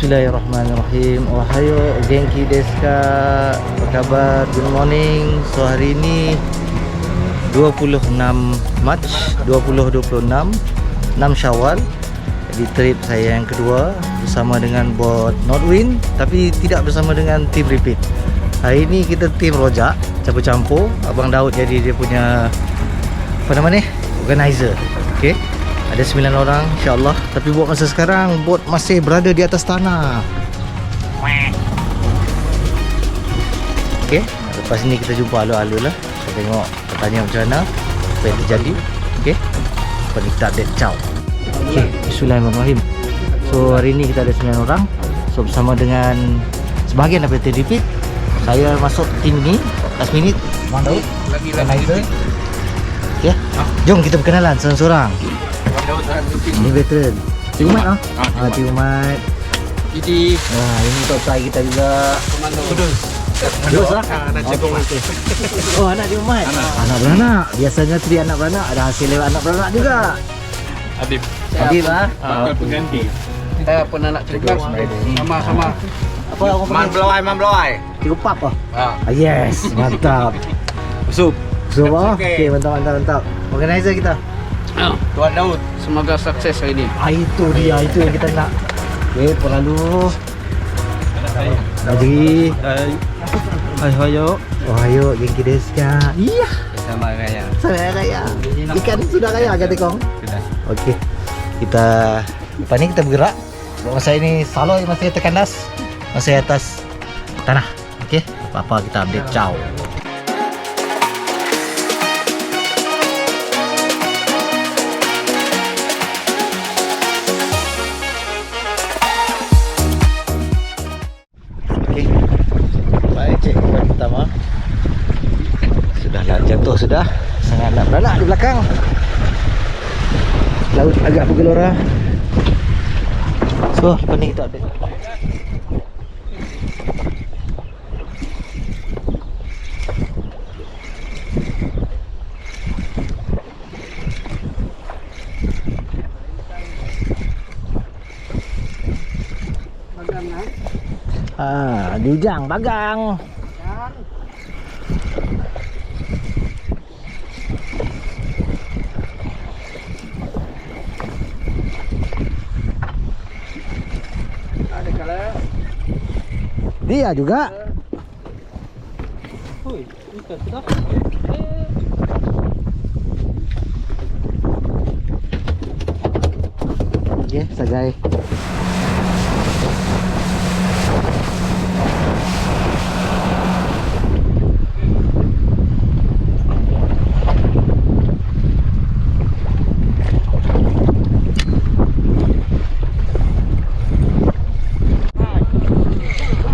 Bismillahirrahmanirrahim. Ohayo, genki desu ka? Apa kabar? Good morning. So hari ini 26 Mac 2026, 6 Syawal. Jadi trip saya yang kedua bersama dengan bot Northwind, tapi tidak bersama dengan tim repeat. Hari ini kita tim rojak, campur-campur. Abang Daud jadi dia punya apa nama ni? Organizer. Okey. Ada 9 orang insya-Allah, tapi buat masa sekarang bot masih berada di atas tanah. Okey, lepas ni kita jumpa alul-alul lah. Kita tengok, kita tanya macam mana apa yang terjadi. Okey. Lepas ni kita update ciao. Okey, bismillahirrahmanirrahim. So hari ni kita ada 9 orang. So bersama dengan sebahagian daripada tim repeat. Saya masuk tim ni last minute. Bang Daud lagi organizer. Okey. Jom kita berkenalan seorang-seorang. Ini veteran. Cik Umat lah. Cik Umat. Jadi ini top saya kita juga. komando kudus. Kudus lah. Anak Cik Umat. Oh, anak Cik Umat. Anak beranak. Biasanya tri anak beranak, ada hasil lewat anak beranak juga. Adib. Adib lah. Bakal pengganti. Saya pun anak Cik Umat. Sama-sama. Apa orang panggil? Man belawai. Cik Upap lah. Yes, mantap. Sup. So, okey, mantap. Organizer kita. Tuan Daud, semoga sukses hari ini. Itu dia, itu yang kita nak. Okey, lalu. Najri. Hayo. Ohayo, genki desu ka? Iya. Sama raya. Saya raya. Ikan sudah raya kata kong. Sudah. Okey. Kita lepas ni kita bergerak. Masa ini Saloy masih terkandas. Masih atas tanah. Okey. Apa-apa kita update ciao. Pertama sudahlah jatuh sudah, sangat nak beranak di belakang. Laut agak bergelora. So lepas ni kita update. Jujang bagang. Dia juga. Okey, sagai.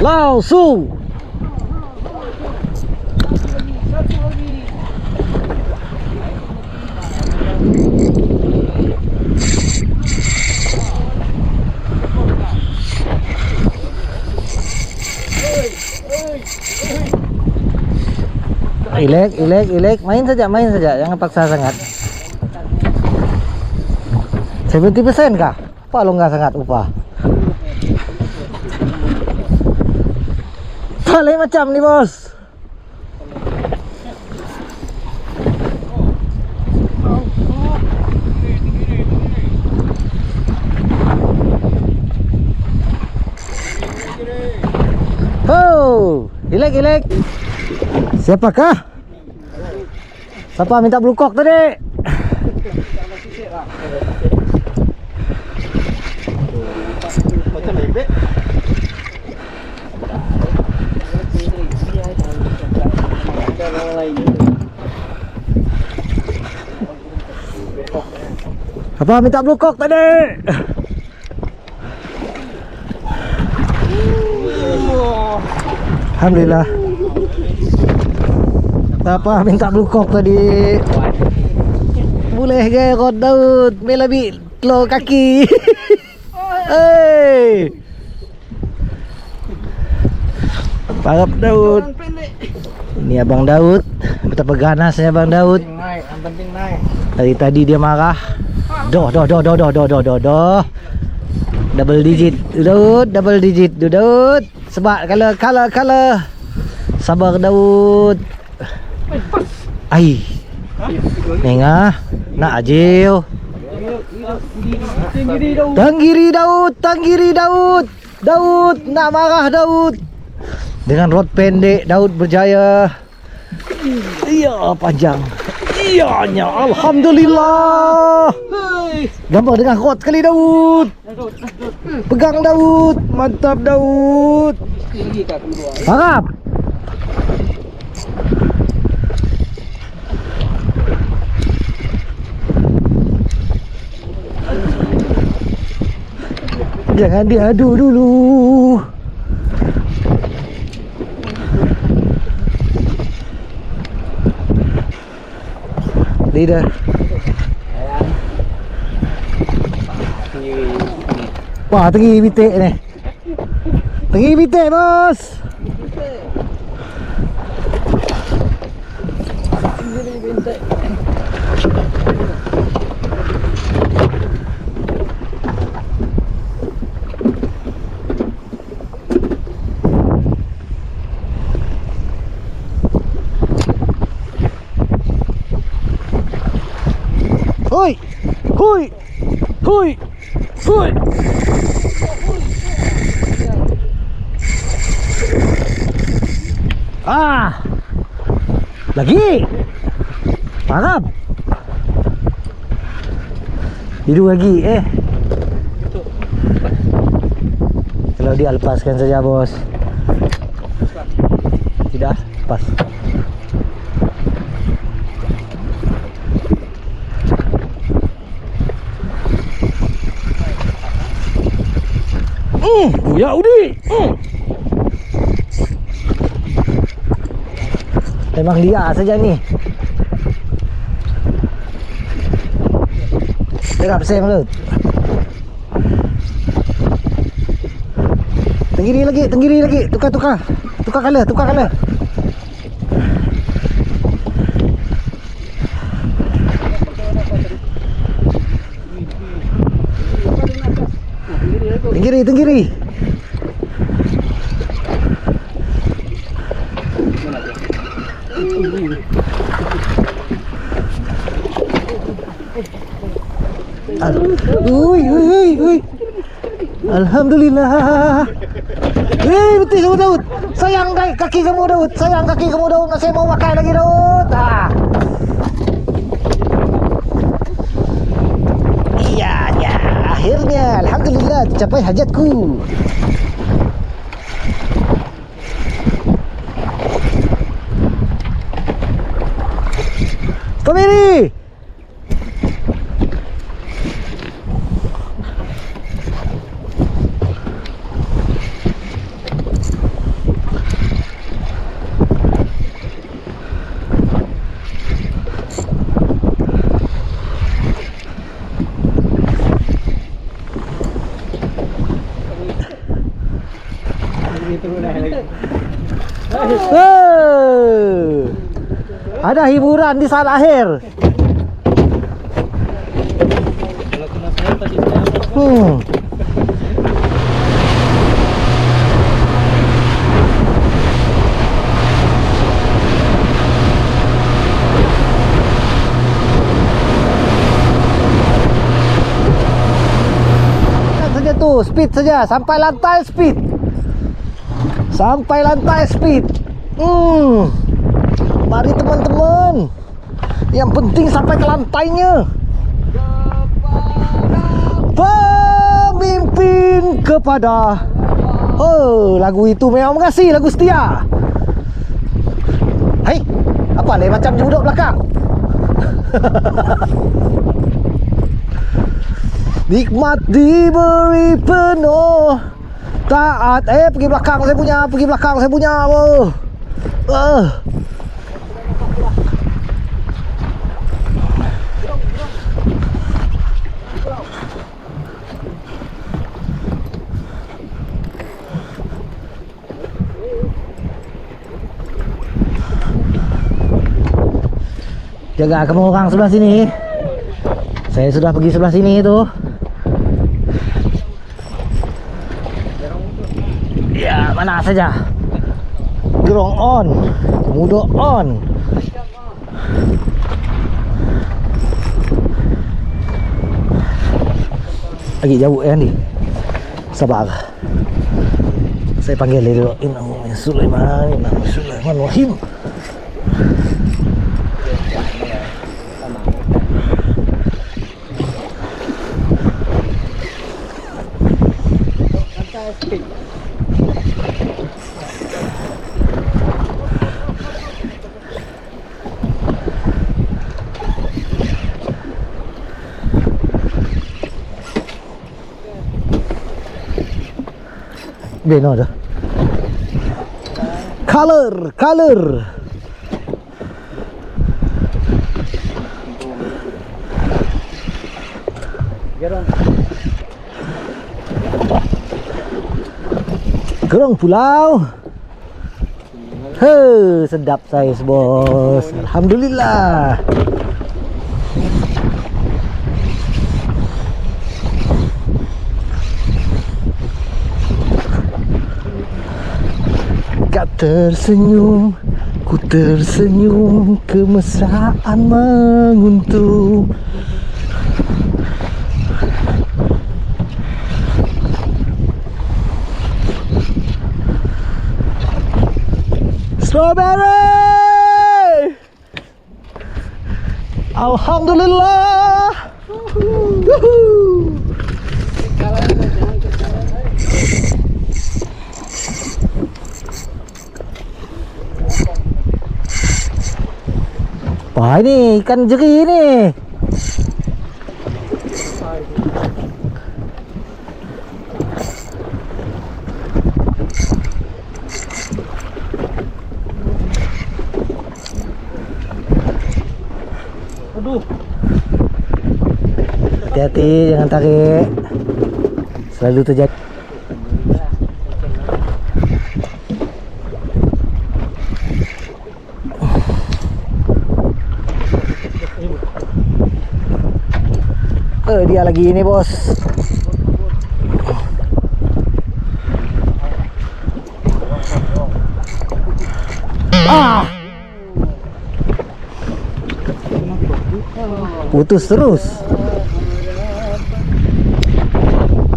Langsung. Ilek, main saja, jangan paksa sangat. 70% kah? Apa longgar sangat upah? Lain macam ni bos. Oh, ilek. Siapakah? Siapa minta blue cock tadi? Macam lebih. Apa minta blue cock tadi? Alhamdulillah. Apa minta blue cock tadi? Boleh ke Rod Daud? Melabi telur kaki. Hey. Parap Daud. Ini Abang Daud. Betapa ganasnya Abang Daud. Yang penting naik. Dari tadi dia marah. Doh. Double digit Daud, double digit Daud. Sebab kalau sabar Daud. Ai. Nengah nak ajil. Tanggiri Daud. Daud nak marah Daud. Dengan rod pendek Daud berjaya. Iya panjang. Iyanya alhamdulillah. Gambar dengan rod sekali Daud. Pegang Daud. Mantap Daud. Harap. Jangan diadu dulu. Leader. Wah, tinggi bitik ni. Tinggi bitik, bos. Hoi. Hoi. Hoi. Hoi. Ah. Lagi. Harap. Hidup lagi Kalau dia lepaskan saja bos. Tidak, pas. Ya Udi. Memang liar saja ni. Terap sem tu. Tenggiri lagi. Tukar color. Tenggiri. Ui. Alhamdulillah. Betul kamu Daud. Sayang kaki kamu Daud. Nak saya mau makan lagi Daud. Iya, akhirnya alhamdulillah tercapai hajatku. Komiri. Ada hiburan di saat akhir. Saja tu, speed saja sampai lantai speed. Mari teman-teman. Yang penting sampai ke lantainya. Pemimpin kepada. Lagu itu memang mengasih, lagu setia. Hai, apa le macam duduk belakang? Nikmat diberi penuh. Taat. Pergi belakang saya punya. Jaga kamu orang sebelah sini. Saya sudah pergi sebelah sini itu. Ya, mana saja. Gerong on, Komodo on. Lagi jauh ya ni. Sabar. Saya panggil dia dulu. Innahumma Sulaiman, innahumma Sulaiman wahim. Beno dah. Color. Gerong pulau. Sedap saiz bos. Alhamdulillah. Tersenyum, ku tersenyum, kemesraan menguntung. Strawberry! Alhamdulillah! Woohoo! Wah, ini ikan jeri ni. Aduh. Hati-hati, jangan tarik. Selalu terjadi. Dia lagi ini bos. Putus terus.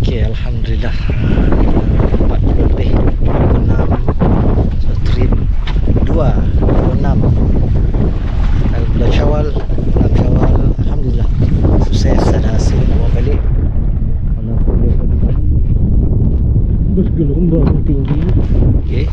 Okey, alhamdulillah. 40 lebih. 6 trip 2 6 bulan Syawal. Alhamdulillah sukses, ada hasil bawa balik. Bergelombang tinggi. Okey.